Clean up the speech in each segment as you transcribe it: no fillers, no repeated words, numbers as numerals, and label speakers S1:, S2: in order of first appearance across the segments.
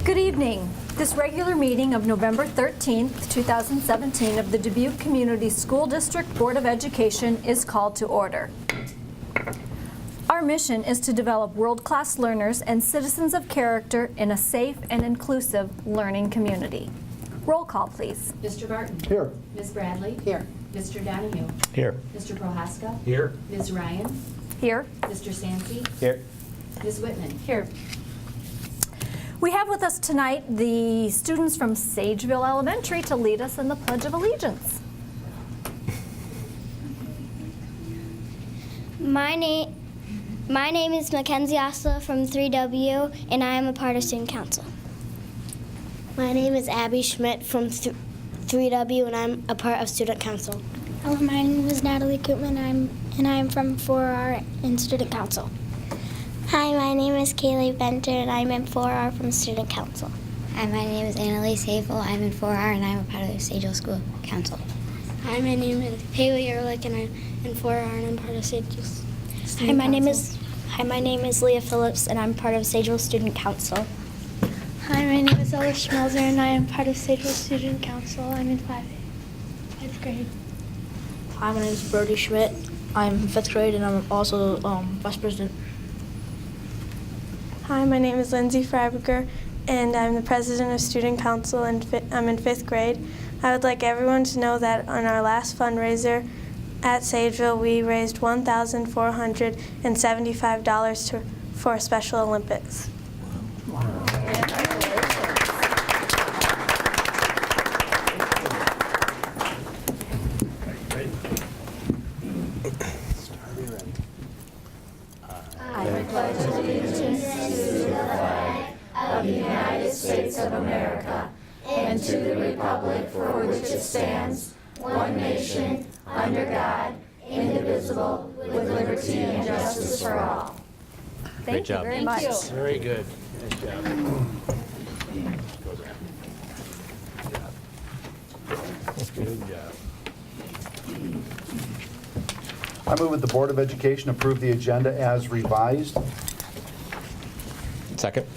S1: Good evening. This regular meeting of November 13th, 2017 of the Dubuque Community School District Board of Education is called to order. Our mission is to develop world-class learners and citizens of character in a safe and inclusive learning community. Roll call, please.
S2: Mr. Barton.
S3: Here.
S2: Ms. Bradley.
S3: Here.
S2: Mr. Donahue.
S3: Here.
S2: Mr. Prohaska.
S3: Here.
S2: Ms. Ryan.
S1: Here.
S2: Mr. Sansey.
S3: Here.
S2: Ms. Whitman.
S1: Here. We have with us tonight the students from Sageville Elementary to lead us in the Pledge of Allegiance.
S4: My name is Mackenzie Osler from 3W, and I am a part of Student Council. My name is Abby Schmidt from 3W, and I'm a part of Student Council.
S5: Hello, my name is Natalie Koopman, and I'm from 4R in Student Council.
S4: Hi, my name is Kaylee Benter, and I'm in 4R from Student Council.
S6: Hi, my name is Annalise Havel. I'm in 4R, and I'm a part of the Sageville School Council.
S5: Hi, my name is Haley Ehrlich, and I'm in 4R, and I'm part of Sageville.
S4: Hi, my name is Leah Phillips, and I'm part of Sageville Student Council.
S5: Hi, my name is Ella Schmelzer, and I am part of Sageville Student Council. I'm in 5th grade.
S7: Hi, my name is Brody Schmidt. I'm in 5th grade, and I'm also vice president.
S8: Hi, my name is Lindsay Freiberger, and I'm the president of Student Council, and I'm in 5th grade. I would like everyone to know that on our last fundraiser at Sageville, we raised $1,475 for Special Olympics.
S1: I pledge allegiance to the flag of the United States of America and to the republic for which it stands, one nation, under God, indivisible, with liberty and justice for all. Thank you very much.
S3: Very good. Nice job. Good job.
S9: I move that the Board of Education approve the agenda as revised.
S3: Second.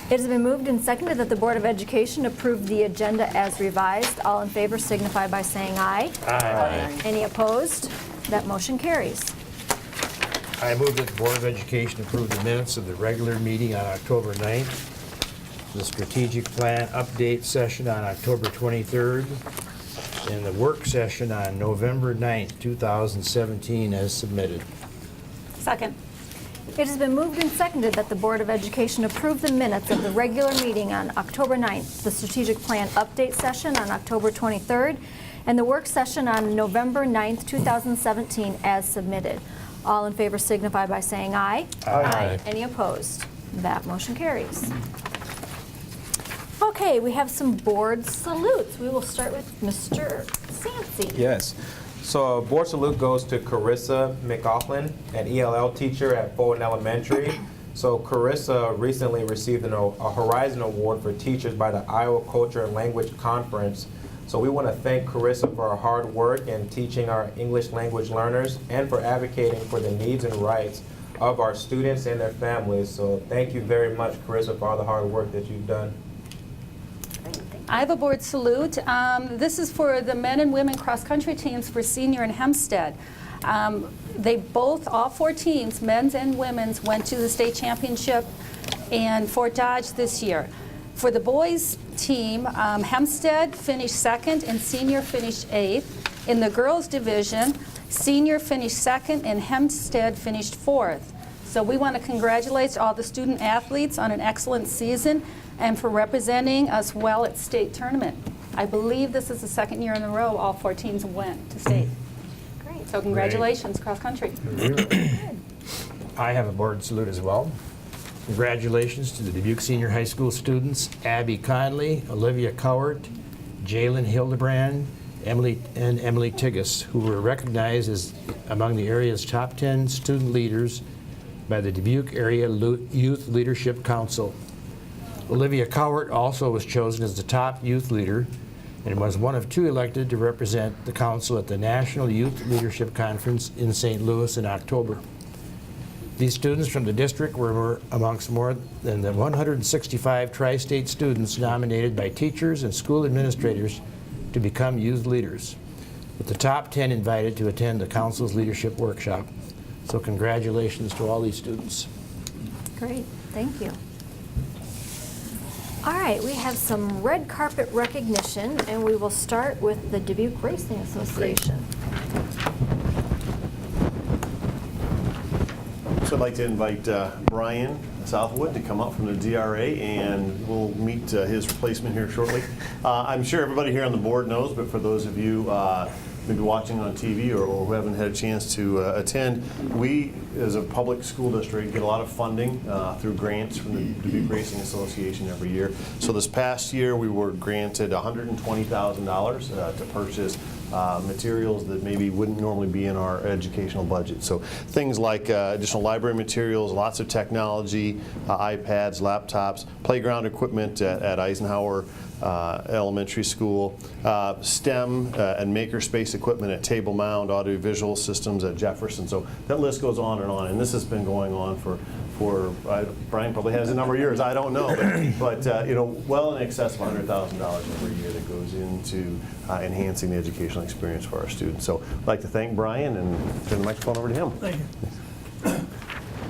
S1: It has been moved and seconded that the Board of Education approve the agenda as revised. All in favor signify by saying aye.
S3: Aye.
S1: Any opposed? That motion carries.
S3: I move that the Board of Education approve the minutes of the regular meeting on October 9th, the strategic plan update session on October 23rd, and the work session on November 9th, 2017 as submitted.
S1: Second. It has been moved and seconded that the Board of Education approve the minutes of the regular meeting on October 9th, the strategic plan update session on October 23rd, and the work session on November 9th, 2017 as submitted. All in favor signify by saying aye.
S3: Aye.
S1: Any opposed? That motion carries. Okay, we have some board salutes. We will start with Mr. Sansey.
S10: Yes. So a board salute goes to Carissa McLaughlin, an ELL teacher at Fulton Elementary. So Carissa recently received a Horizon Award for teachers by the Iowa Culture and Language Conference. So we want to thank Carissa for her hard work in teaching our English language learners and for advocating for the needs and rights of our students and their families. So thank you very much, Carissa, for all the hard work that you've done.
S11: I have a board salute. This is for the men and women cross-country teams for senior in Hempstead. All four teams, men's and women's, went to the state championship in Fort Dodge this year. For the boys team, Hempstead finished second and senior finished 8th. In the girls division, senior finished second and Hempstead finished 4th. So we want to congratulate all the student athletes on an excellent season and for representing us well at state tournament. I believe this is the second year in a row all four teams went to state.
S1: Great.
S11: So congratulations, cross country.
S3: I have a board salute as well. Congratulations to the Dubuque Senior High School students, Abby Conley, Olivia Cowart, Jalen Hildebrand, Emily Tigas, who were recognized as among the area's top 10 student leaders by the Dubuque Area Youth Leadership Council. Olivia Cowart also was chosen as the top youth leader and was one of 2 elected to represent the council at the National Youth Leadership Conference in St. Louis in October. These students from the district were amongst more than the 165 tri-state students nominated by teachers and school administrators to become youth leaders, with the top 10 invited to attend the council's leadership workshop. So congratulations to all these students.
S1: Great, thank you. All right, we have some red carpet recognition, and we will start with the Dubuque Racing Association.
S12: So I'd like to invite Brian Southwood to come up from the DRA, and we'll meet his replacement here shortly. I'm sure everybody here on the board knows, but for those of you maybe watching on TV or who haven't had a chance to attend, we, as a public school district, get a lot of funding through grants from the Dubuque Racing Association every year. So this past year, we were granted $120,000 to purchase materials that maybe wouldn't normally be in our educational budget. So things like additional library materials, lots of technology, iPads, laptops, playground equipment at Eisenhower Elementary School, STEM and makerspace equipment at Table Mound, audiovisual systems at Jefferson. So that list goes on, and this has been going on for Brian probably has a number of years, I don't know, but you know, well in excess of $100,000 every year that goes into enhancing the educational experience for our students. So I'd like to thank Brian and turn the microphone over to him.
S13: Thank you.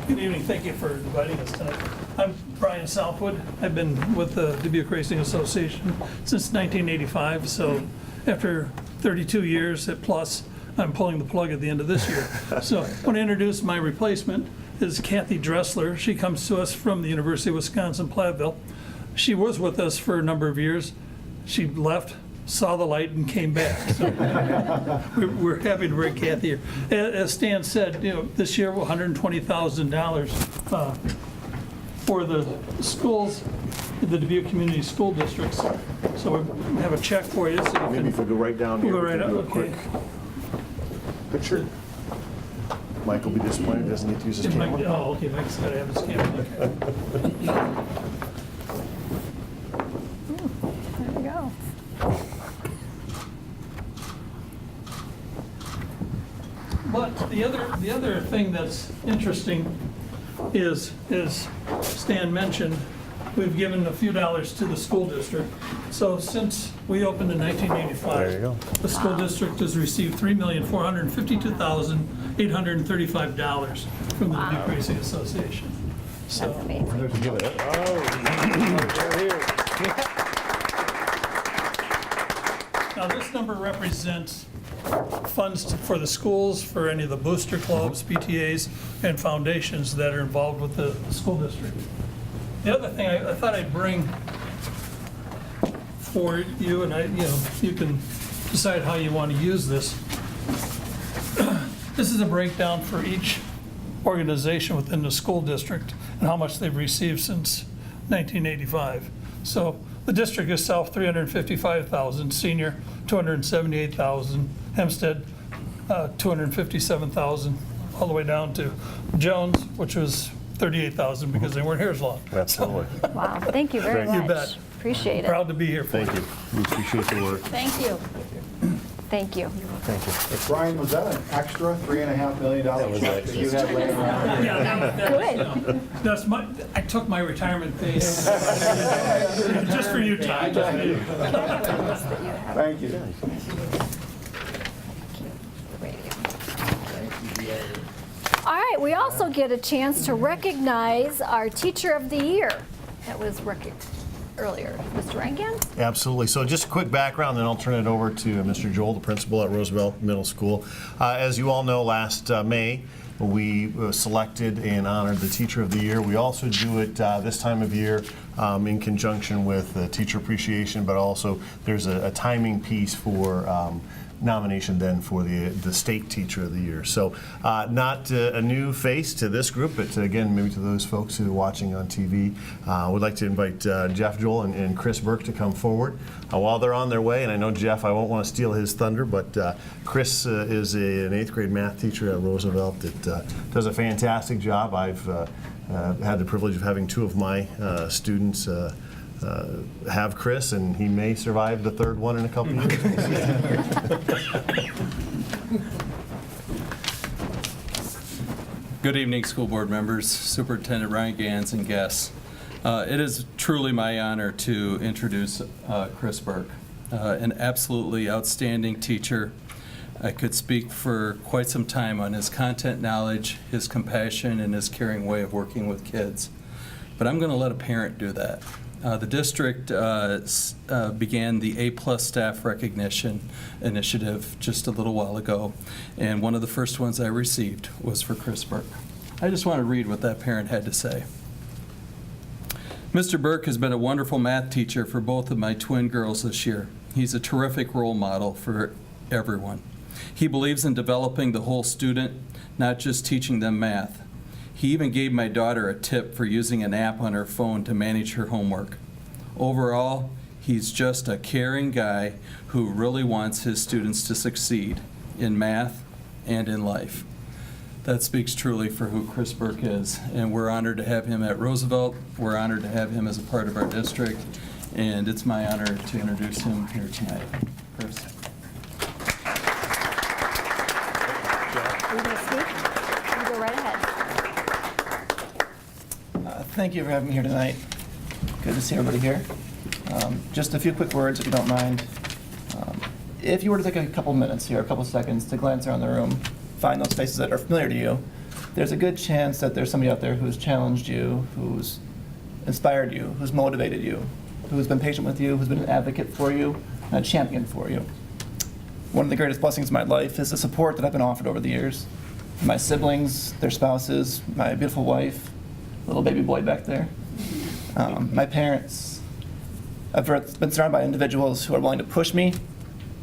S13: Good evening. Thank you for inviting us tonight. I'm Brian Southwood. I've been with the Dubuque Racing Association since 1985. So after 32 years at plus, I'm pulling the plug at the end of this year. So I want to introduce my replacement is Kathy Dressler. She comes to us from the University of Wisconsin-Platteville. She was with us for a number of years. She left, saw the light, and came back. So we're happy to bring Kathy here. As Stan said, you know, this year $120,000 for the schools, the Dubuque Community School Districts. So we have a check for you. So
S12: Maybe if we go right down here,
S13: we'll go right up.
S12: do a
S13: Okay.
S12: quick picture. Mike will be disappointed he doesn't get to use his camera.
S13: Oh, okay, Mike's got to have his camera. Okay.
S1: There we go.
S13: But the other thing that's interesting is, as Stan mentioned, we've given a few dollars to the school district. So since we opened in 1985,
S12: There you go.
S13: the school district has received $3,452,835 from the Dubuque Racing Association. So
S1: That's amazing.
S13: now this number represents funds for the schools, for any of the booster clubs, PTAs, and foundations that are involved with the school district. The other thing I thought I'd bring for you, and you can decide how you want to use this. This is a breakdown for each organization within the school district and how much they've received since 1985. So the district itself, $355,000, senior, $278,000, Hempstead, $257,000, all the way down to Jones, which was $38,000 because they weren't here as long.
S12: Absolutely.
S1: Wow, thank you very much.
S13: You bet.
S1: Appreciate it.
S13: Proud to be here for you.
S12: Thank you. We appreciate the work.
S11: Thank you.
S1: Thank you.
S12: Thank you.
S9: Brian, was that an extra $3.5 million that you had laying around?
S1: Good.
S13: That's I took my retirement pay just for you, Todd.
S9: Thank you.
S1: All right, we also get a chance to recognize our Teacher of the Year that was earlier. Mr. Rankin?
S12: Absolutely. So just a quick background, then I'll turn it over to Mr. Joel, the principal at Roosevelt Middle School. As you all know, last May, we selected and honored the Teacher of the Year. We also do it this time of year in conjunction with Teacher Appreciation, but also there's a timing piece for nomination then for the State Teacher of the Year. So not a new face to this group, but again, maybe to those folks who are watching on TV. We'd like to invite Jeff Joel and Chris Burke to come forward while they're on their way. And I know Jeff, I won't want to steal his thunder, but Chris is an 8th grade math teacher at Roosevelt that does a fantastic job. I've had the privilege of having 2 of my students have Chris, and he may survive the 3rd one in a couple of years.
S14: Good evening, school board members, Superintendent Ryan Gans, and guests. It is truly my honor to introduce Chris Burke, an absolutely outstanding teacher. I could speak for quite some time on his content knowledge, his compassion, and his caring way of working with kids. But I'm going to let a parent do that. The district began the A+ staff recognition initiative just a little while ago, and one of the first ones I received was for Chris Burke. I just want to read what that parent had to say. Mr. Burke has been a wonderful math teacher for both of my twin girls this year. He's a terrific role model for everyone. He believes in developing the whole student, not just teaching them math. He even gave my daughter a tip for using an app on her phone to manage her homework. Overall, he's just a caring guy who really wants his students to succeed in math and in life. That speaks truly for who Chris Burke is, and we're honored to have him at Roosevelt. We're honored to have him as a part of our district, and it's my honor to introduce him here tonight. Chris.
S1: Are you going to speak? You go right ahead.
S15: Thank you for having me here tonight. Good to see everybody here. Just a few quick words, if you don't mind. If you were to take a couple minutes here, a couple seconds to glance around the room, find those faces that are familiar to you, there's a good chance that there's somebody out there who's challenged you, who's inspired you, who's motivated you, who's been patient with you, who's been an advocate for you, and a champion for you. One of the greatest blessings of my life is the support that I've been offered over the years. My siblings, their spouses, my beautiful wife, little baby boy back there, my parents. I've been surrounded by individuals who are willing to push me,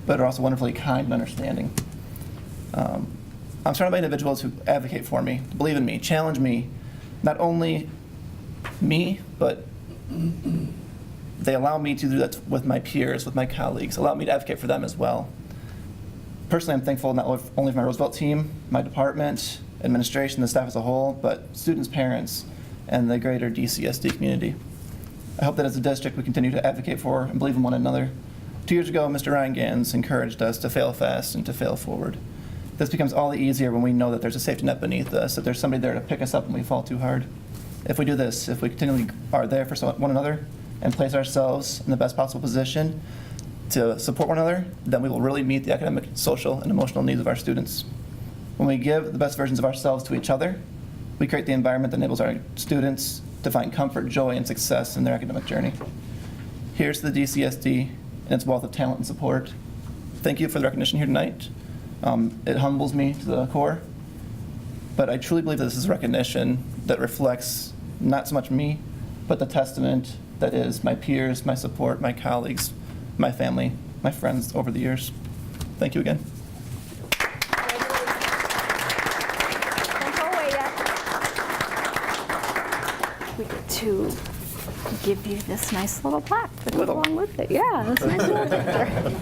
S15: but are also wonderfully kind and understanding. I'm surrounded by individuals who advocate for me, believe in me, challenge me, not only me, but they allow me to do that with my peers, with my colleagues, allow me to advocate for them as well. Personally, I'm thankful not only for my Roosevelt team, my department, administration, the staff as a whole, but students, parents, and the greater DCSD community. I hope that as a district we continue to advocate for and believe in one another. 2 years ago, Mr. Ryan Gans encouraged us to fail fast and to fail forward. This becomes all the easier when we know that there's a safety net beneath us, that there's somebody there to pick us up when we fall too hard. If we do this, if we continually are there for one another and place ourselves in the best possible position to support one another, then we will really meet the academic, social, and emotional needs of our students. When we give the best versions of ourselves to each other, we create the environment that enables our students to find comfort, joy, and success in their academic journey. Here's to the DCSD and its wealth of talent and support. Thank you for the recognition here tonight. It humbles me to the core, but I truly believe that this is recognition that reflects not so much me, but the testament that is my peers, my support, my colleagues, my family, my friends over the years. Thank you again.
S1: We get to give you this nice little plaque that goes along with it. Yeah, that's a nice little picture.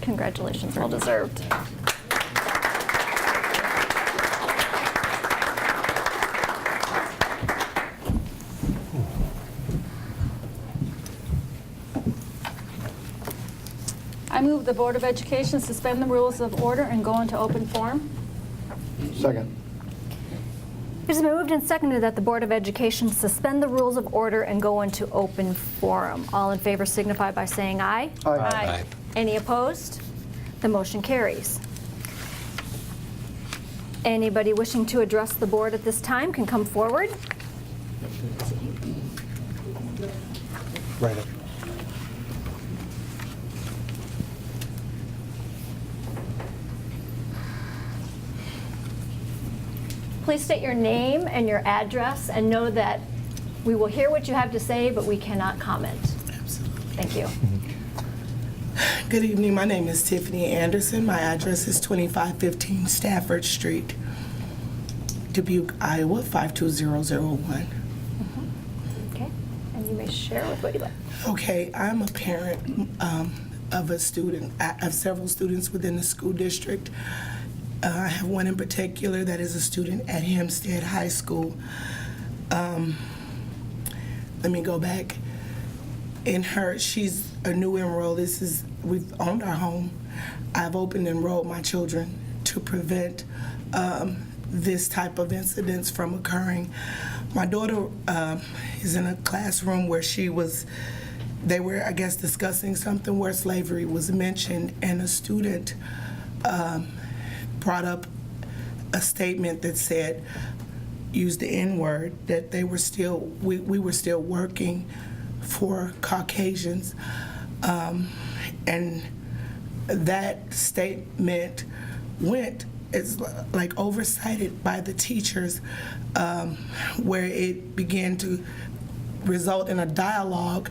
S1: Congratulations, well deserved.
S11: I move the Board of Education suspend the rules of order and go into open forum.
S9: Second.
S1: It is moved and seconded that the Board of Education suspend the rules of order and go into open forum. All in favor signify by saying aye.
S9: Aye.
S11: Aye.
S1: Any opposed? The motion carries. Anybody wishing to address the board at this time can come forward.
S3: Right up.
S1: Please state your name and your address and know that we will hear what you have to say, but we cannot comment.
S16: Absolutely.
S1: Thank you.
S16: Good evening. My name is Tiffany Anderson. My address is 2515 Stafford Street, Dubuque, Iowa, 52001.
S1: Okay, and you may share with what you like.
S16: Okay, I'm a parent of a student, of several students within the school district. I have one in particular that is a student at Hempstead High School. Let me go back. in her, she's a new enroll. We've owned our home. I've opened and enrolled my children to prevent this type of incidents from occurring. My daughter is in a classroom where they were, I guess, discussing something where slavery was mentioned, and a student brought up a statement that said, used the N-word, that we were still working for Caucasians. And that statement it's like oversighted by the teachers, where it began to result in a dialogue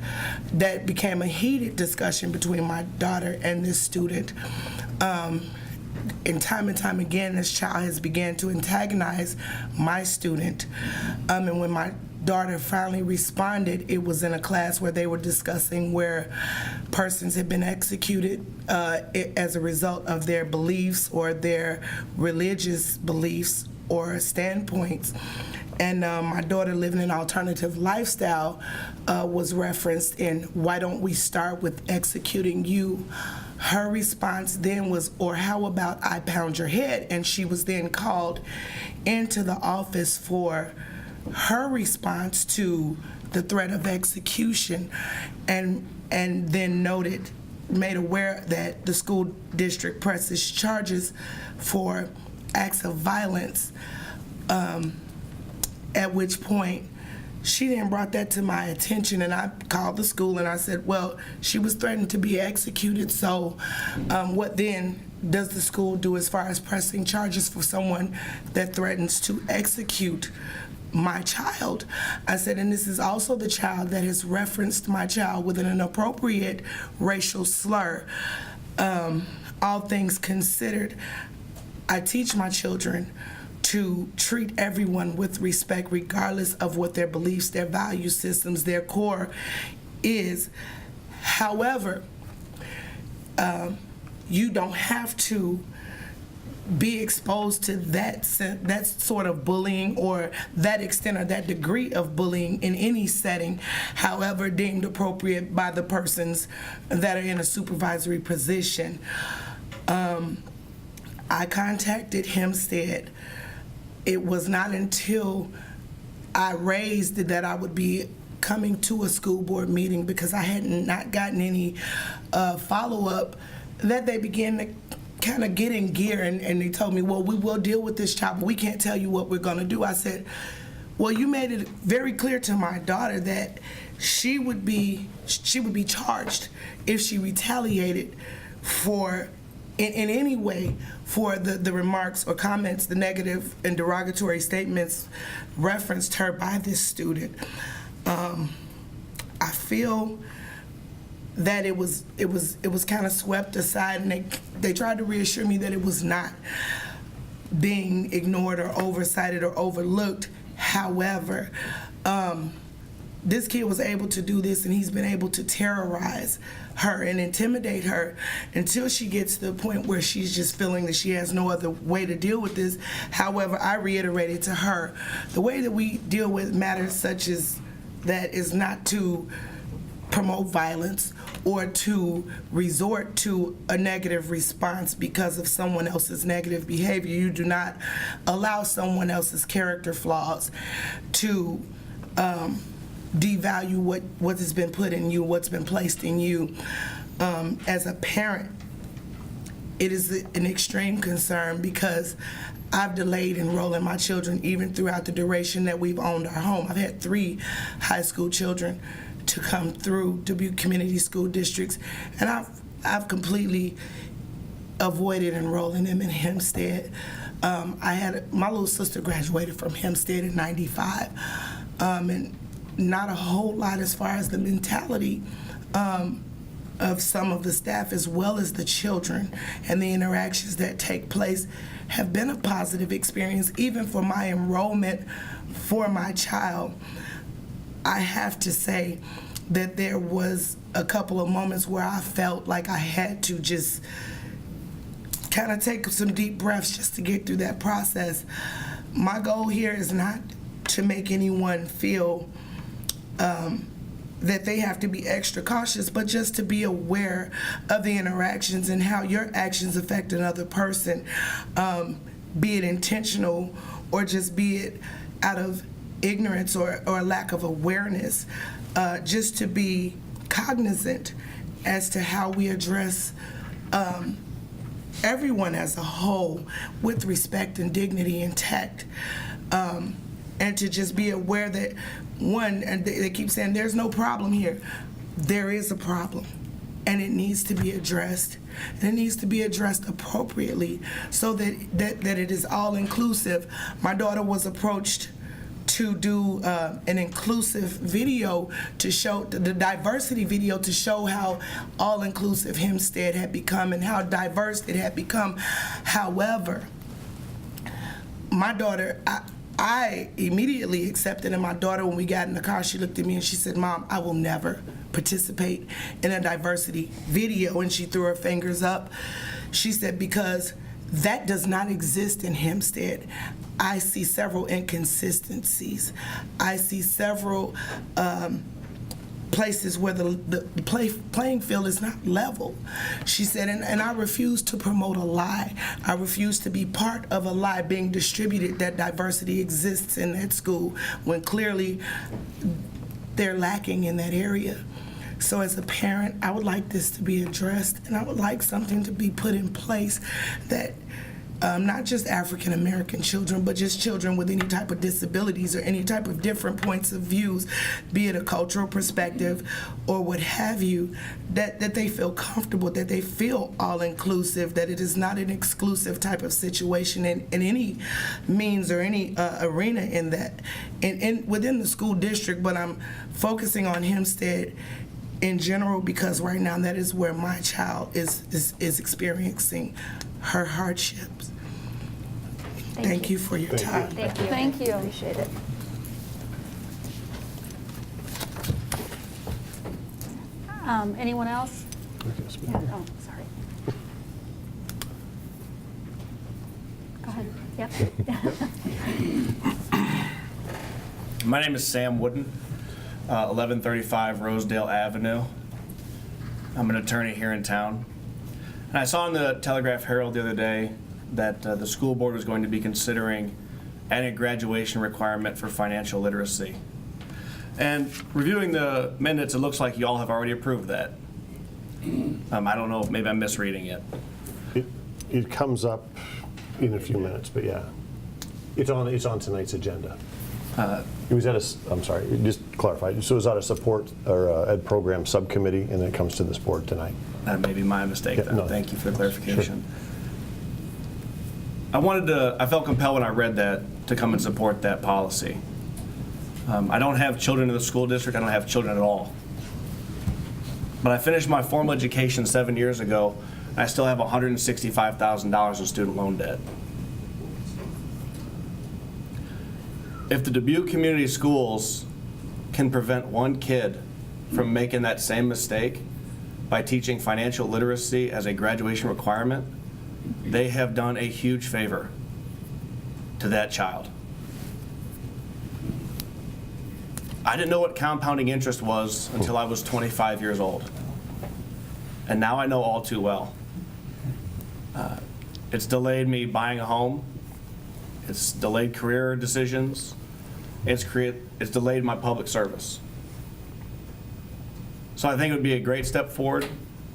S16: that became a heated discussion between my daughter and this student. And time again, this child has began to antagonize my student. And when my daughter finally responded, it was in a class where they were discussing where persons had been executed as a result of their beliefs or their religious beliefs or standpoints. And my daughter living an alternative lifestyle was referenced in, why don't we start with executing you? Her response then was, or how about I pound your head? And she was then called into the office for her response to the threat of execution, and then made aware that the school district presses charges for acts of violence, at which point she then brought that to my attention, and I called the school and I said, well, she was threatened to be executed, so what then does the school do as far as pressing charges for someone that threatens to execute my child? I said, and this is also the child that has referenced my child with an inappropriate racial slur. All things considered, I teach my children to treat everyone with respect, regardless of what their beliefs, their value systems, their core is. However, you don't have to be exposed to that sort of bullying or that extent or that degree of bullying in any setting, however deemed appropriate by the persons that are in a supervisory position. I contacted Hempstead. It was not until I raised that I would be coming to a school board meeting, because I had not gotten any follow-up, that they began to kind of get in gear, and they told me, well, we will deal with this child, but we can't tell you what we're going to do. I said, well, you made it very clear to my daughter that she would be charged if she retaliated for in any way for the remarks or comments, the negative and derogatory statements referenced her by this student. I feel that it was kind of swept aside, and they tried to reassure me that it was not being ignored or oversighted or overlooked. However, this kid was able to do this, and he's been able to terrorize her and intimidate her until she gets to the point where she's just feeling that she has no other way to deal with this. However, I reiterated to her, the way that we deal with matters such as that is not to promote violence or to resort to a negative response because of someone else's negative behavior. You do not allow someone else's character flaws to devalue what has been put in you, what's been placed in you. As a parent, it is an extreme concern, because I've delayed enrolling my children even throughout the duration that we've owned our home. I've had 3 high school children to come through Dubuque Community School Districts, and I've completely avoided enrolling them in Hempstead. My little sister graduated from Hempstead in '95, and not a whole lot as far as the mentality of some of the staff as well as the children and the interactions that take place have been a positive experience. Even for my enrollment for my child, I have to say that there was a couple of moments where I felt like I had to just kind of take some deep breaths just to get through that process. My goal here is not to make anyone feel that they have to be extra cautious, but just to be aware of the interactions and how your actions affect another person, be it intentional or just be it out of ignorance or lack of awareness, just to be cognizant as to how we address everyone as a whole with respect and dignity and tact. And to just be aware that, one, and they keep saying there's no problem here. There is a problem, and it needs to be addressed. And it needs to be addressed appropriately so that it is all inclusive. My daughter was approached to do an inclusive video to show the diversity video to show how all-inclusive Hempstead had become and how diverse it had become. However, my daughter, I immediately accepted, and my daughter, when we got in the car, she looked at me and she said, "Mom, I will never participate in a diversity video," and she threw her fingers up. She said, "Because that does not exist in Hempstead. I see several inconsistencies. I see several places where the playing field is not level." She said, and I refuse to promote a lie. I refuse to be part of a lie being distributed that diversity exists in that school when clearly they're lacking in that area. So as a parent, I would like this to be addressed, and I would like something to be put in place that not just African American children, but just children with any type of disabilities or any type of different points of views, be it a cultural perspective or what have you, that they feel comfortable, that they feel all-inclusive, that it is not an exclusive type of situation in any means or any arena in that, within the school district. But I'm focusing on Hempstead in general because right now that is where my child is experiencing her hardships. Thank you for your time.
S1: Thank you.
S11: Thank you.
S1: Appreciate it.
S11: Anyone else? Yeah, oh, sorry. Go ahead. Yep.
S17: My name is Sam Wooden, 1135 Rosedale Avenue. I'm an attorney here in town. And I saw in the Telegraph Herald the other day that the school board was going to be considering adding a graduation requirement for financial literacy. And reviewing the minutes, it looks like you all have already approved that. I don't know, maybe I'm misreading it.
S12: It comes up in a few minutes, but yeah. It's on tonight's agenda. It was at I'm sorry, just clarify. So it was at a support or ed program subcommittee, and then it comes to this board tonight.
S17: That may be my mistake then.
S12: No.
S17: Thank you for the clarification.
S12: Sure.
S17: I felt compelled when I read that to come and support that policy. I don't have children in the school district. I don't have children at all. But I finished my formal education 7 years ago, and I still have $165,000 in student loan debt. If the Dubuque Community Schools can prevent one kid from making that same mistake by teaching financial literacy as a graduation requirement, they have done a huge favor to that child. I didn't know what compounding interest was until I was 25 years old. And now I know all too well. It's delayed me buying a home. It's delayed career decisions. It's delayed my public service. So I think it would be a great step forward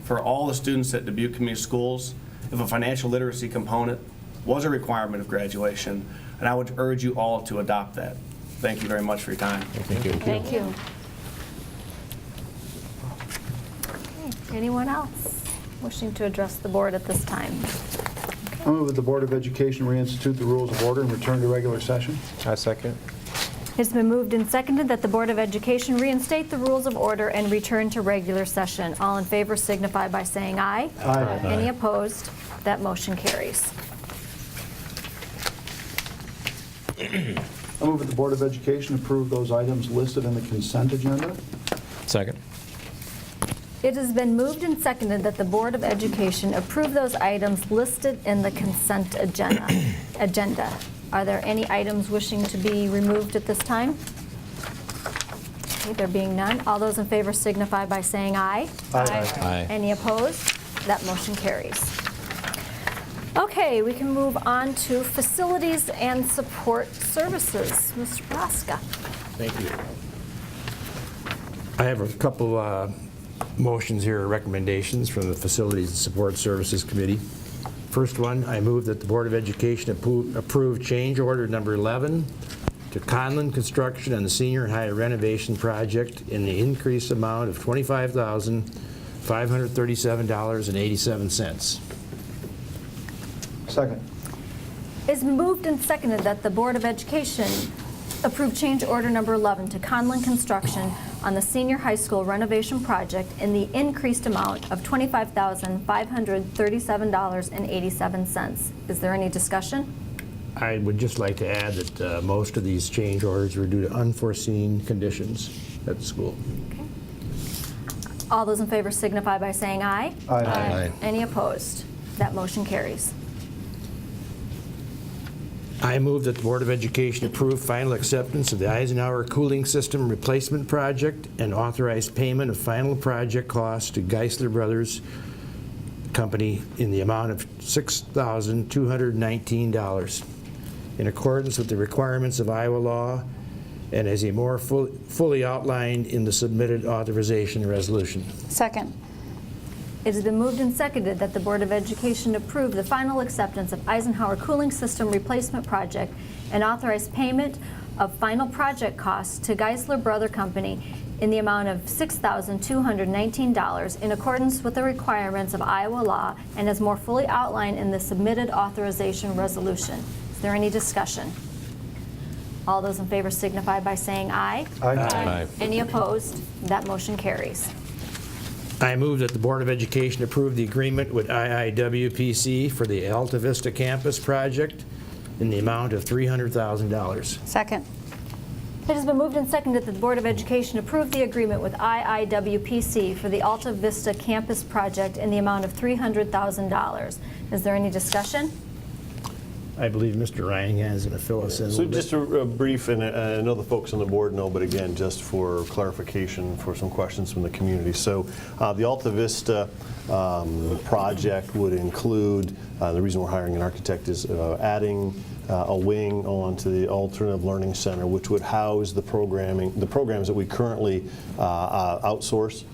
S17: for all the students at Dubuque Community Schools if a financial literacy component was a requirement of graduation, and I would urge you all to adopt that. Thank you very much for your time.
S12: Thank you.
S11: Thank you.
S1: Okay. Anyone else wishing to address the board at this time?
S9: I move that the Board of Education reinstitute the rules of order and return to regular session.
S10: I second.
S1: It's been moved and seconded that the Board of Education reinstate the rules of order and return to regular session. All in favor signify by saying aye.
S9: Aye.
S1: Any opposed? That motion carries.
S9: I move that the Board of Education approve those items listed in the consent agenda.
S10: Second.
S1: It has been moved and seconded that the Board of Education approve those items listed in the consent agenda. Are there any items wishing to be removed at this time? Okay, there being none, all those in favor signify by saying aye.
S3: Aye.
S1: Any opposed? That motion carries. Okay, we can move on to facilities and support services. Mr. Praska.
S3: Thank you. I have a couple motions here, recommendations from the Facilities and Support Services Committee. First one, I move that the Board of Education approve change order number 11 to Conlon Construction on the senior high renovation project in the increased amount of $25,537.87.
S9: Second.
S1: It's moved and seconded that the Board of Education approve change order number 11 to Conlon Construction on the senior high school renovation project in the increased amount of $25,537.87. Is there any discussion?
S3: I would just like to add that most of these change orders were due to unforeseen conditions at the school.
S1: Okay. All those in favor signify by saying aye.
S3: Aye.
S1: Any opposed? That motion carries.
S3: I move that the Board of Education approve final acceptance of the Eisenhower Cooling System Replacement Project and authorize payment of final project costs to Geisler Brothers Company in the amount of $6,219 in accordance with the requirements of Iowa law and as a more fully outlined in the submitted authorization resolution.
S11: Second.
S1: It has been moved and seconded that the Board of Education approve the final acceptance of Eisenhower Cooling System Replacement Project and authorize payment of final project costs to Geisler Brother Company in the amount of $6,219 in accordance with the requirements of Iowa law and as more fully outlined in the submitted authorization resolution. Is there any discussion? All those in favor signify by saying aye.
S3: Aye.
S1: Any opposed? That motion carries.
S3: I move that the Board of Education approve the agreement with IIWPC for the Alta Vista Campus project in the amount of $300,000.
S11: Second.
S1: It has been moved and seconded that the Board of Education approve the agreement with IIWPC for the Alta Vista Campus project in the amount of $300,000. Is there any discussion?
S3: I believe Mr. Ryan is going to fill us in a
S12: So
S3: little bit.
S12: just a brief, and I know the folks on the board know, but again, just for clarification for some questions from the community. So the Alta Vista project would include, the reason we're hiring an architect is adding a wing onto the Alternative Learning Center, which would house the programs that we currently outsource.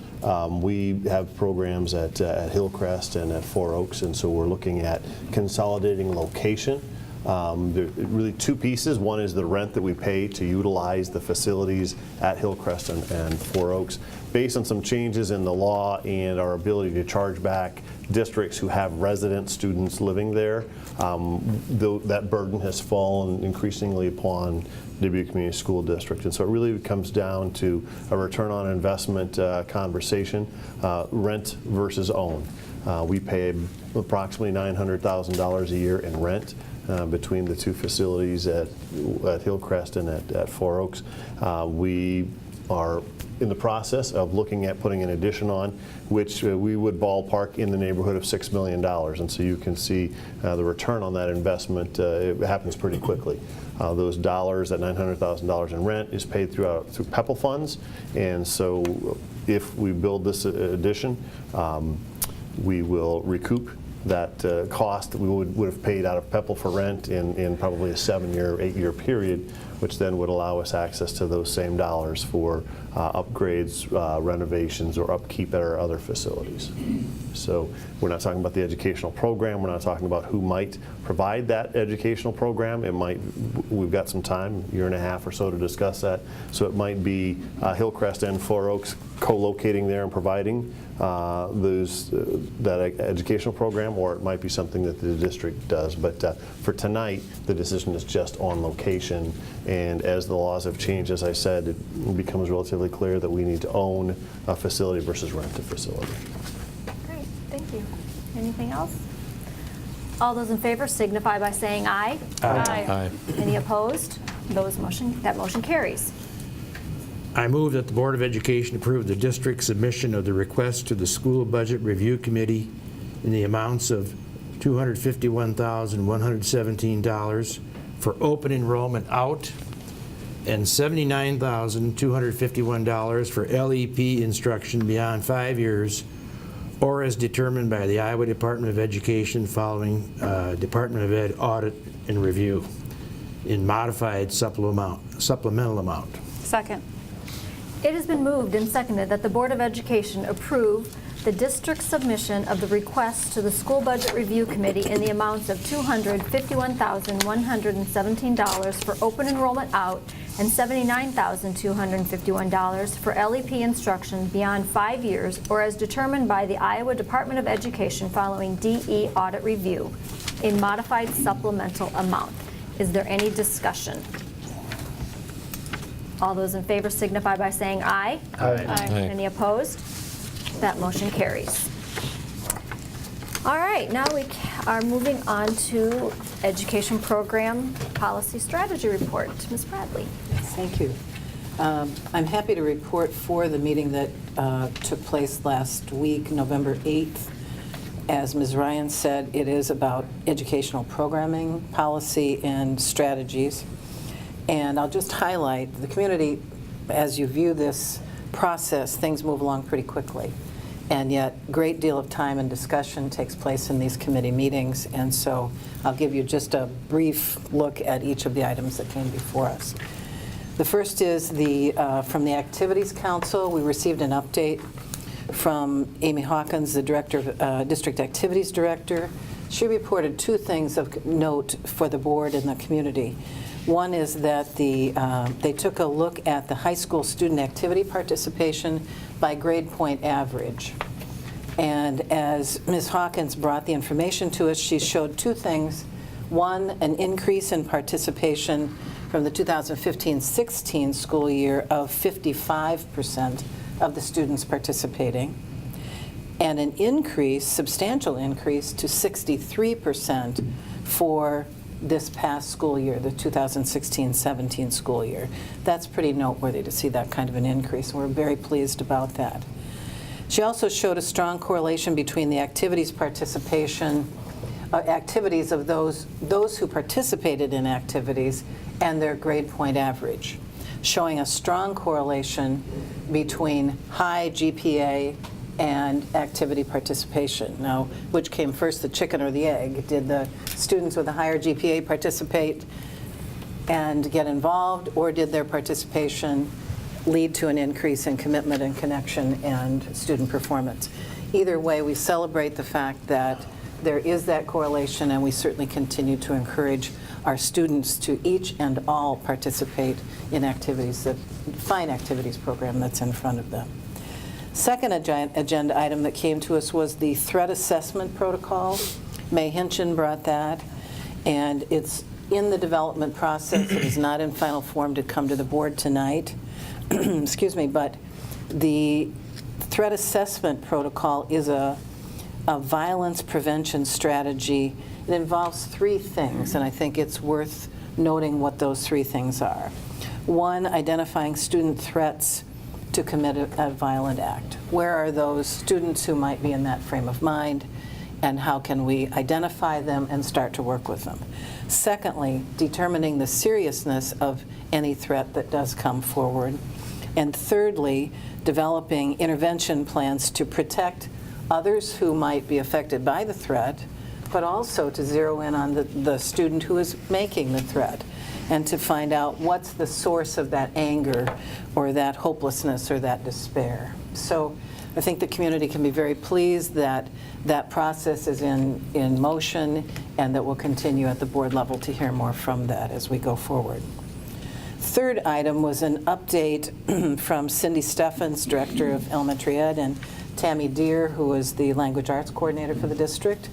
S12: We have programs at Hillcrest and at Four Oaks, and so we're looking at consolidating location. There are really two pieces. One is the rent that we pay to utilize the facilities at Hillcrest and Four Oaks. Based on some changes in the law and our ability to charge back districts who have resident students living there, that burden has fallen increasingly upon Dubuque Community School District. And so it really comes down to a return on investment conversation, rent versus own. We pay approximately $900,000 a year in rent between the two facilities at Hillcrest and at Four Oaks. We are in the process of looking at putting an addition on, which we would ballpark in the neighborhood of $6 million. And so you can see the return on that investment, it happens pretty quickly. Those dollars, that $900,000 in rent is paid through PEPAL funds. And so if we build this addition, we will recoup that cost that we would have paid out of PEPAL for rent in probably a 7-year, 8-year period, which then would allow us access to those same dollars for upgrades, renovations, or upkeep at our other facilities. So we're not talking about the educational program. We're not talking about who might provide that educational program. We've got some time, a year and a half or so, to discuss that. So it might be Hillcrest and Four Oaks co-locating there and providing that educational program, or it might be something that the district does. But for tonight, the decision is just on location. And as the laws have changed, as I said, it becomes relatively clear that we need to own a facility versus rent a facility.
S1: Great, thank you. Anything else? All those in favor signify by saying aye.
S3: Aye.
S1: Any opposed? That motion carries.
S3: I move that the Board of Education approve the district submission of the request to the School Budget Review Committee in the amounts of $251,117 for open enrollment out and $79,251 for LEP instruction beyond 5 years, or as determined by the Iowa Department of Education following Department of Ed audit and review in modified supplemental amount.
S11: Second.
S1: It has been moved and seconded that the Board of Education approve the district's submission of the request to the School Budget Review Committee in the amounts of $251,117 for open enrollment out and $79,251 for LEP instruction beyond 5 years, or as determined by the Iowa Department of Education following DE audit review, in modified supplemental amount. Is there any discussion? All those in favor signify by saying aye.
S3: Aye.
S1: Any opposed? That motion carries. All right, now we are moving on to Education Program Policy Strategy Report. Ms. Bradley.
S18: Thank you. I'm happy to report for the meeting that took place last week, November 8th. As Ms. Ryan said, it is about educational programming, policy, and strategies. And I'll just highlight the community, as you view this process, things move along pretty quickly. And yet, a great deal of time and discussion takes place in these committee meetings. And so I'll give you just a brief look at each of the items that came before us. The first is from the Activities Council. We received an update from Amy Hawkins, the District Activities Director. She reported two things of note for the board and the community. One is that they took a look at the high school student activity participation by grade point average. And as Ms. Hawkins brought the information to us, she showed two things. One, an increase in participation from the 2015-16 school year of 55% of the students participating, and an increase, substantial increase, to 63% for this past school year, the 2016-17 school year. That's pretty noteworthy to see that kind of an increase, and we're very pleased about that. She also showed a strong correlation between the activities participation, activities of those who participated in activities and their grade point average, showing a strong correlation between high GPA and activity participation. Now, which came first, the chicken or the egg? Did the students with a higher GPA participate and get involved, or did their participation lead to an increase in commitment and connection and student performance? Either way, we celebrate the fact that there is that correlation, and we certainly continue to encourage our students to each and all participate in activities, that fine activities program that's in front of them. Second agenda item that came to us was the threat assessment protocol. May Hinchin brought that, and it's in the development process. It is not in final form to come to the board tonight. Excuse me, but the threat assessment protocol is a violence prevention strategy. It involves three things, and I think it's worth noting what those three things are. One, identifying student threats to commit a violent act. Where are those students who might be in that frame of mind, and how can we identify them and start to work with them? Secondly, determining the seriousness of any threat that does come forward. And thirdly, developing intervention plans to protect others who might be affected by the threat, but also to zero in on the student who is making the threat, and to find out what's the source of that anger or that hopelessness or that despair. So I think the community can be very pleased that that process is in motion, and that we'll continue at the board level to hear more from that as we go forward. Third item was an update from Cindy Steffens, Director of Elementary Ed, and Tammy Deere, who is the Language Arts Coordinator for the district,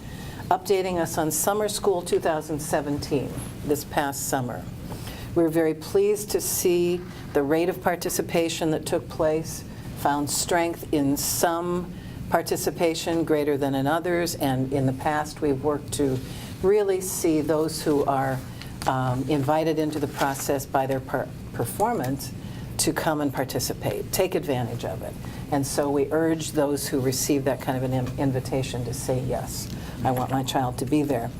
S18: updating us on Summer School 2017, this past summer. We're very pleased to see the rate of participation that took place, found strength in some participation greater than in others, and in the past we've worked to really see those who are invited into the process by their performance to come and participate, take advantage of it. And so we urge those who receive that kind of an invitation to say, yes, I want my child to be there.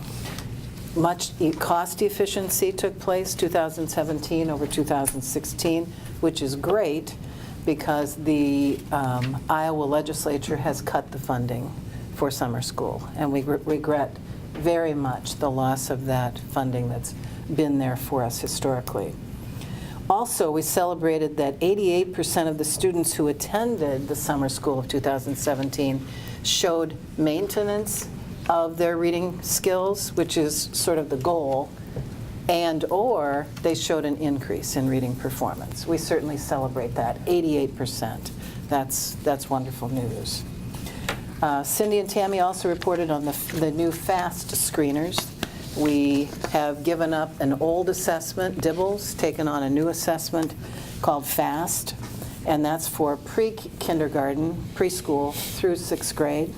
S18: Much cost efficiency took place 2017 over 2016, which is great because the Iowa legislature has cut the funding for summer school, and we regret very much the loss of that funding that's been there for us historically. Also, we celebrated that 88% of the students who attended the summer school of 2017 showed maintenance of their reading skills, which is sort of the goal, and or they showed an increase in reading performance. We certainly celebrate that, 88%. That's wonderful news. Cindy and Tammy also reported on the new FAST screeners. We have given up an old assessment, Dibbles, taken on a new assessment called FAST, and that's for pre-kindergarten, preschool through 6th grade.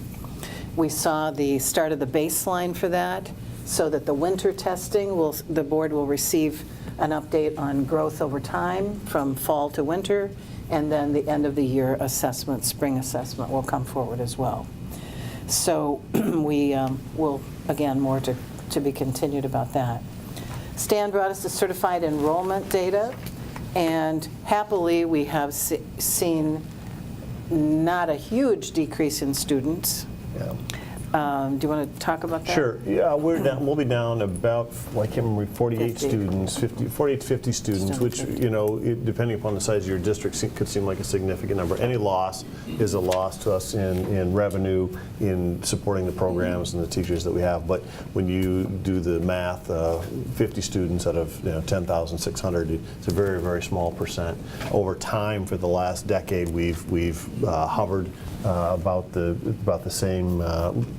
S18: We saw the start of the baseline for that, so that the winter testing, the board will receive an update on growth over time from fall to winter, and then the end of the year assessment, spring assessment, will come forward as well. So we will, again, more to be continued about that. Stan brought us the certified enrollment data, and happily we have seen not a huge decrease in students.
S12: Yeah.
S18: Do you want to talk about that?
S12: Sure. Yeah, we'll be down about, I can't remember, 48 students, 48 to 50 students, which, you know, depending upon the size of your district, could seem like a significant number. Any loss is a loss to us in revenue, in supporting the programs and the teachers that we have. But when you do the math, 50 students out of 10,600, it's a very, very small percent. Over time, for the last decade, we've hovered about the same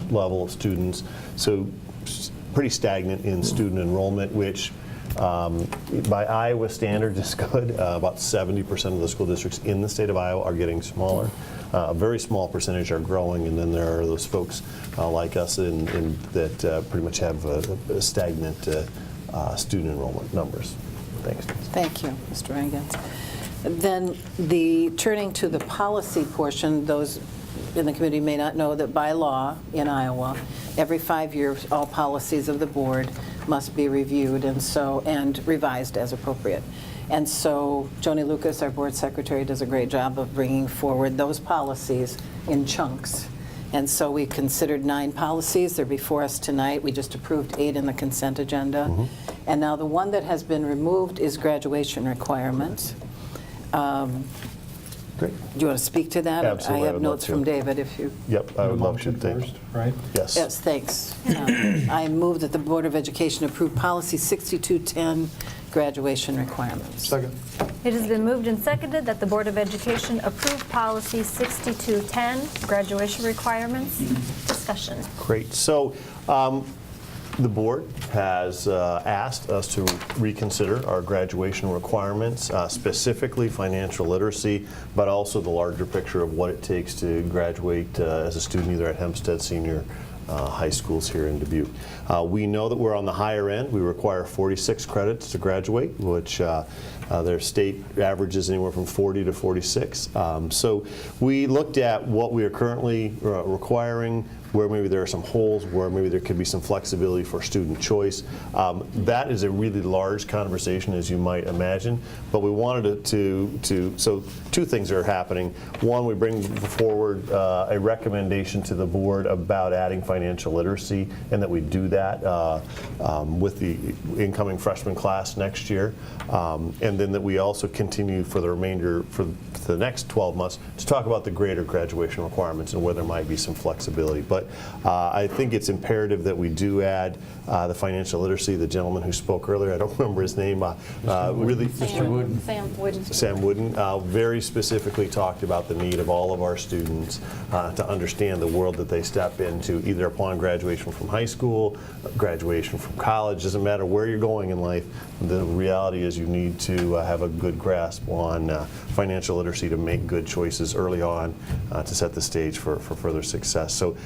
S12: level of students, so pretty stagnant in student enrollment, which by Iowa standards is good. About 70% of the school districts in the state of Iowa are getting smaller. A very small percentage are growing, and then there are those folks like us that pretty much have a stagnant student enrollment numbers. Thanks.
S18: Thank you, Mr. Rangens. Then turning to the policy portion, those in the community may not know that by law in Iowa, every 5 years, all policies of the board must be reviewed and revised as appropriate. And so Joni Lucas, our board secretary, does a great job of bringing forward those policies in chunks. And so we considered 9 policies. They're before us tonight. We just approved 8 in the consent agenda. Mm-hmm. And now the one that has been removed is graduation requirements.
S12: Great.
S18: Do you want to speak to that?
S12: Absolutely.
S18: I have notes from David if you...
S12: Yep, I would love to. First,
S15: right?
S12: Yes.
S18: Yes, thanks. I move that the Board of Education approve Policy 6210, graduation requirements.
S9: Second.
S1: It has been moved and seconded that the Board of Education approve Policy 6210, graduation requirements. Discussion.
S12: Great. So the board has asked us to reconsider our graduation requirements, specifically financial literacy, but also the larger picture of what it takes to graduate as a student either at Hempstead Senior High Schools here in Dubuque. We know that we're on the higher end. We require 46 credits to graduate, which their state average is anywhere from 40 to 46. So we looked at what we are currently requiring, where maybe there are some holes, where maybe there could be some flexibility for student choice. That is a really large conversation, as you might imagine, but we wanted so 2 things are happening. One, we bring forward a recommendation to the board about adding financial literacy, and that we do that with the incoming freshman class next year. And then that we also continue for the remainder, for the next 12 months, to talk about the greater graduation requirements and where there might be some flexibility. But I think it's imperative that we do add the financial literacy. The gentleman who spoke earlier, I don't remember his name,
S11: Mr. Wooden.
S12: Sam Wooden very specifically talked about the need of all of our students to understand the world that they step into, either upon graduation from high school, graduation from college. Doesn't matter where you're going in life, the reality is you need to have a good grasp on financial literacy to make good choices early on to set the stage for further success. So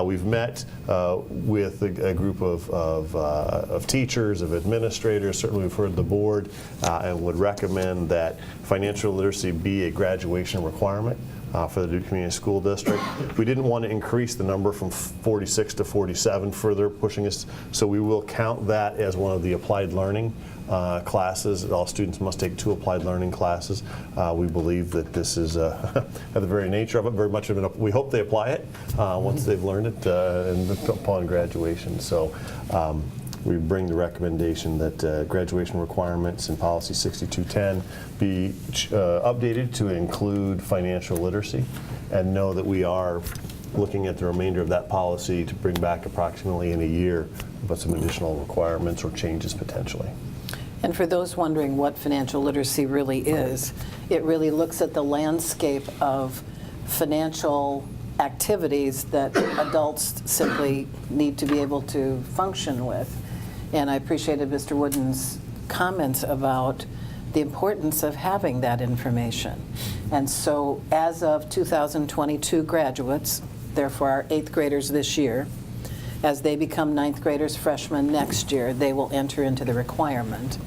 S12: we've met with a group of teachers, of administrators. Certainly we've heard the board and would recommend that financial literacy be a graduation requirement. for the Dubuque Community School District. We didn't want to increase the number from 46 to 47, further pushing us, so we will count that as one of the applied learning classes. All students must take 2 applied learning classes. We believe that this is, at the very nature of it, very much of an, we hope they apply it once they've learned it and upon graduation. So we bring the recommendation that graduation requirements in policy 6210 be updated to include financial literacy, and know that we are looking at the remainder of that policy to bring back approximately in a year about some additional requirements or changes potentially.
S18: And for those wondering what financial literacy really is, it really looks at the landscape of financial activities that adults simply need to be able to function with. And I appreciated Mr. Wooden's comments about the importance of having that information. And so as of 2022 graduates, therefore our 8th graders this year, as they become 9th graders, freshmen next year, they will enter into the requirement.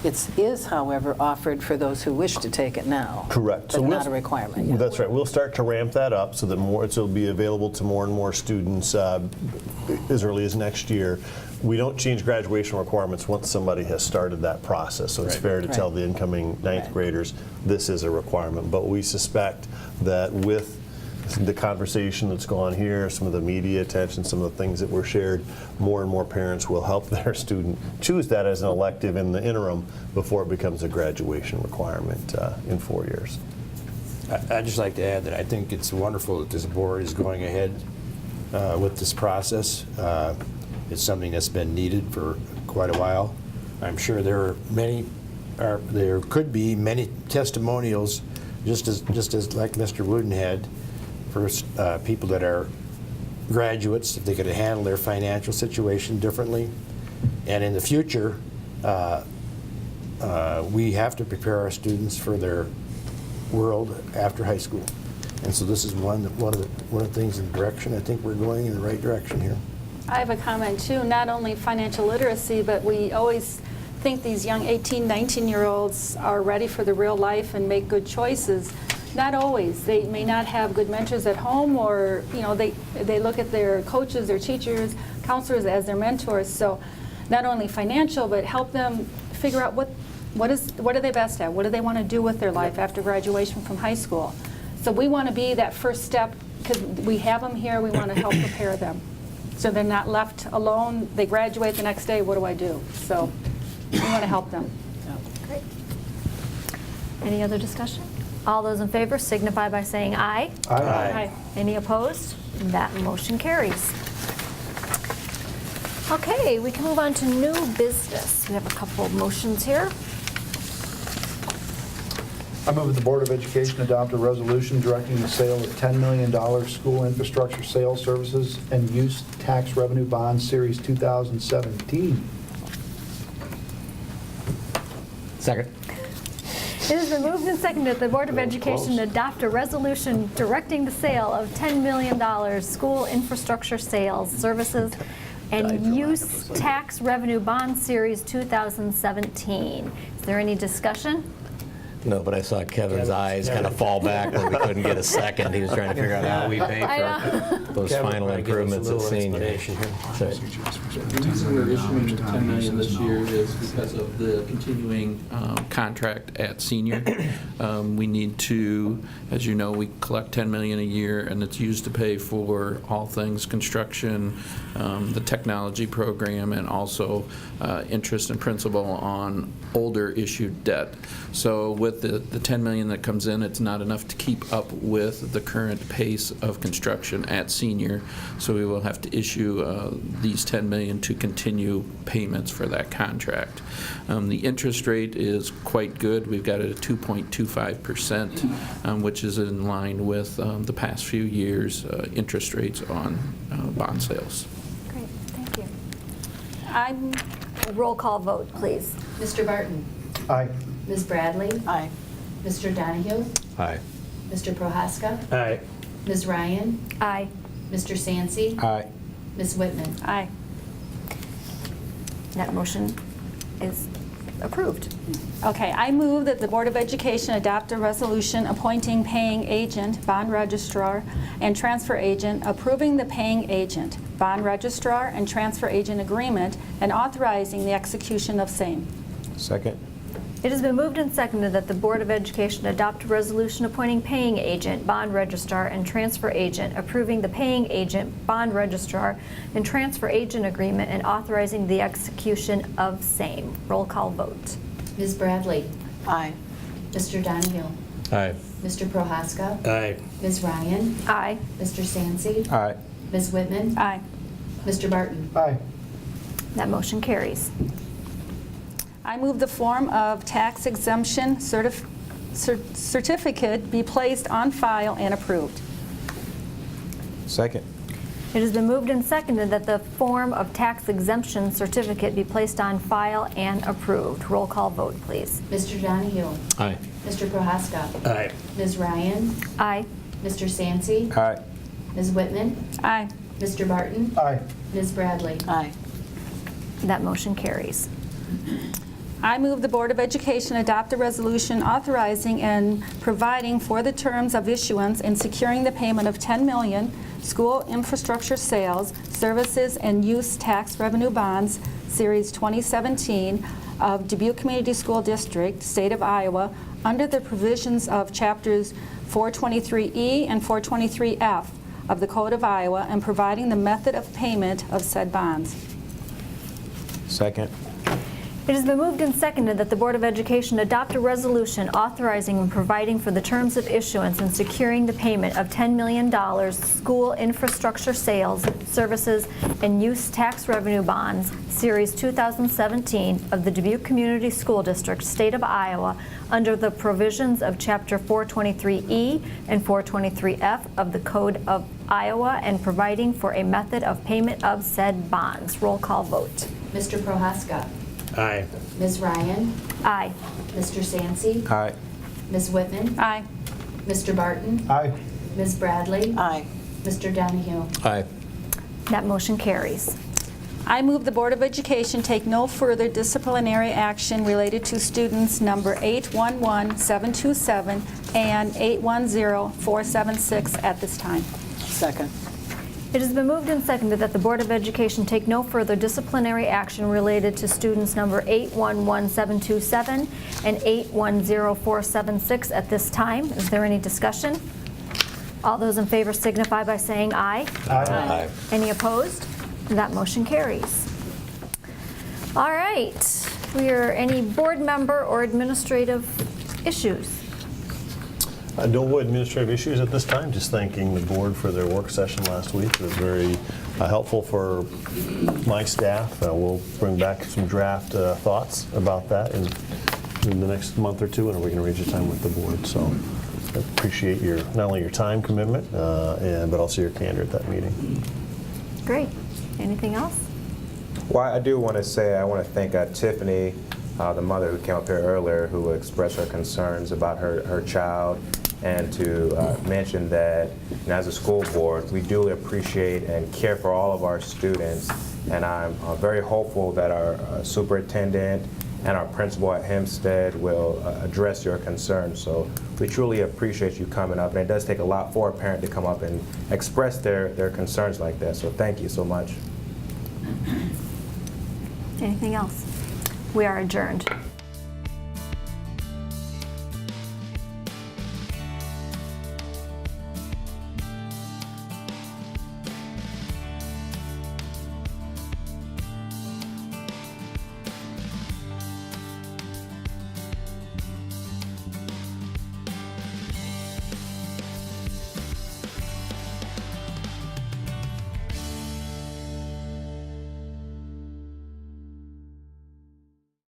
S18: It is, however, offered for those who wish to take it now.
S12: Correct.
S18: But not a requirement yet.
S12: That's right. We'll start to ramp that up so that it'll be available to more and more students as early as next year. We don't change graduation requirements once somebody has started that process, so it's fair to tell the incoming 9th graders this is a requirement. But we suspect that with the conversation that's gone here, some of the media attention, some of the things that were shared, more and more parents will help their student choose that as an elective in the interim before it becomes a graduation requirement in 4 years.
S3: I'd just like to add that I think it's wonderful that this board is going ahead with this process. It's something that's been needed for quite a while. I'm sure there could be many testimonials, just as like Mr. Wooden had, for people that are graduates, if they could handle their financial situation differently. And in the future, we have to prepare our students for their world after high school. And so this is one of the things in the direction. I think we're going in the right direction here.
S11: I have a comment too, not only financial literacy, but we always think these young 18, 19-year-olds are ready for the real life and make good choices. Not always. They may not have good mentors at home, or they look at their coaches, their teachers, counselors as their mentors. So not only financial, but help them figure out what are they best at? What do they want to do with their life after graduation from high school? So we want to be that first step, because we have them here, we want to help prepare them. So they're not left alone. They graduate the next day, what do I do? So we want to help them.
S1: Great. Any other discussion? All those in favor signify by saying aye.
S9: Aye.
S11: Aye.
S1: Any opposed? That motion carries. Okay, we can move on to new business. We have a couple of motions here.
S9: I move that the Board of Education adopt a resolution directing the sale of $10 million school infrastructure sales services and use tax revenue bond series 2017.
S3: Second.
S1: It has been moved and seconded that the Board of Education adopt a resolution directing the sale of $10 million school infrastructure sales, services, and use tax revenue bond series 2017. Is there any discussion?
S19: No, but I saw Kevin's eyes kind of fall back when we couldn't get a second. He was trying to figure out how we pay for those final improvements at senior.
S14: The reason we're issuing $10 million this year is because of the continuing contract at senior. We need to, as you know, we collect $10 million a year, and it's used to pay for all things construction, the technology program, and also interest and principal on older issued debt. So with the $10 million that comes in, it's not enough to keep up with the current pace of construction at senior. So we will have to issue these $10 million to continue payments for that contract. The interest rate is quite good. We've got it at 2.25%, which is in line with the past few years' interest rates on bond sales.
S1: Great, thank you. Roll call vote, please.
S2: Mr. Barton.
S9: Aye.
S2: Ms. Bradley.
S18: Aye.
S2: Mr. Donahue.
S3: Aye.
S2: Mr. Prohaska.
S3: Aye.
S2: Ms. Ryan.
S1: Aye.
S2: Mr. Sansey.
S3: Aye.
S2: Ms. Whitman.
S11: Aye.
S1: That motion is approved.
S11: Okay, I move that the Board of Education adopt a resolution appointing paying agent, bond registrar, and transfer agent, approving the paying agent, bond registrar, and transfer agent agreement, and authorizing the execution of same.
S10: Second.
S1: It has been moved and seconded that the Board of Education adopt a resolution appointing paying agent, bond registrar, and transfer agent, approving the paying agent, bond registrar, and transfer agent agreement, and authorizing the execution of same. Roll call vote.
S2: Ms. Bradley?
S18: Aye.
S2: Mr. Donahue?
S19: Aye.
S2: Mr. Prohaska?
S3: Aye.
S2: Ms. Ryan?
S1: Aye.
S2: Mr. Sansey?
S10: Aye.
S2: Ms. Whitman?
S11: Aye.
S2: Mr. Barton?
S9: Aye.
S1: That motion carries.
S11: I move the form of tax exemption certificate be placed on file and approved.
S10: Second.
S1: It has been moved and seconded that the form of tax exemption certificate be placed on file and approved. Roll call vote, please.
S2: Mr. Donahue?
S19: Aye.
S2: Mr. Prohaska?
S3: Aye.
S2: Ms. Ryan?
S1: Aye.
S2: Mr. Sansey?
S10: Aye.
S2: Ms. Whitman?
S11: Aye.
S2: Mr. Barton?
S9: Aye.
S2: Ms. Bradley?
S18: Aye.
S1: That motion carries.
S11: I move the Board of Education adopt a resolution authorizing and providing for the terms of issuance and securing the payment of $10 million school infrastructure sales, services, and use tax revenue bonds, Series 2017 of Dubuque Community School District, State of Iowa, under the provisions of Chapters 423E and 423F of the Code of Iowa, and providing the method of payment of said bonds.
S10: Second.
S1: It has been moved and seconded that the Board of Education adopt a resolution authorizing and providing for the terms of issuance and securing the payment of $10 million school infrastructure sales, services, and use tax revenue bonds, Series 2017 of the Dubuque Community School District, State of Iowa, under the provisions of Chapter 423E and 423F of the Code of Iowa, and providing for a method of payment of said bonds. Roll call vote.
S2: Mr. Prohaska?
S3: Aye.
S2: Ms. Ryan?
S1: Aye.
S2: Mr. Sansey?
S10: Aye.
S2: Ms. Whitman?
S11: Aye.
S2: Mr. Barton?
S9: Aye.
S2: Ms. Bradley?
S18: Aye.
S2: Mr. Donahue?
S19: Aye.
S1: That motion carries.
S11: I move the Board of Education take no further disciplinary action related to students number 811727 and 810476 at this time.
S18: Second.
S1: It has been moved and seconded that the Board of Education take no further disciplinary action related to students number 811727 and 810476 at this time. Is there any discussion? All those in favor signify by saying aye.
S19: Aye.
S1: Any opposed? That motion carries. All right. Any board member or administrative issues?
S12: No administrative issues at this time, just thanking the board for their work session last week. It was very helpful for my staff. We'll bring back some draft thoughts about that in the next month or two, and we're going to arrange a time with the board. So I appreciate not only your time commitment, but also your candor at that meeting.
S1: Great. Anything else?
S10: Well, I do want to say I want to thank Tiffany, the mother who came up here earlier, who expressed her concerns about her child, and to mention that as a school board, we do appreciate and care for all of our students, and I'm very hopeful that our superintendent and our principal at Hempstead will address your concerns. So we truly appreciate you coming up, and it does take a lot for a parent to come up and express their concerns like that, so thank you so much.
S1: Anything else? We are adjourned.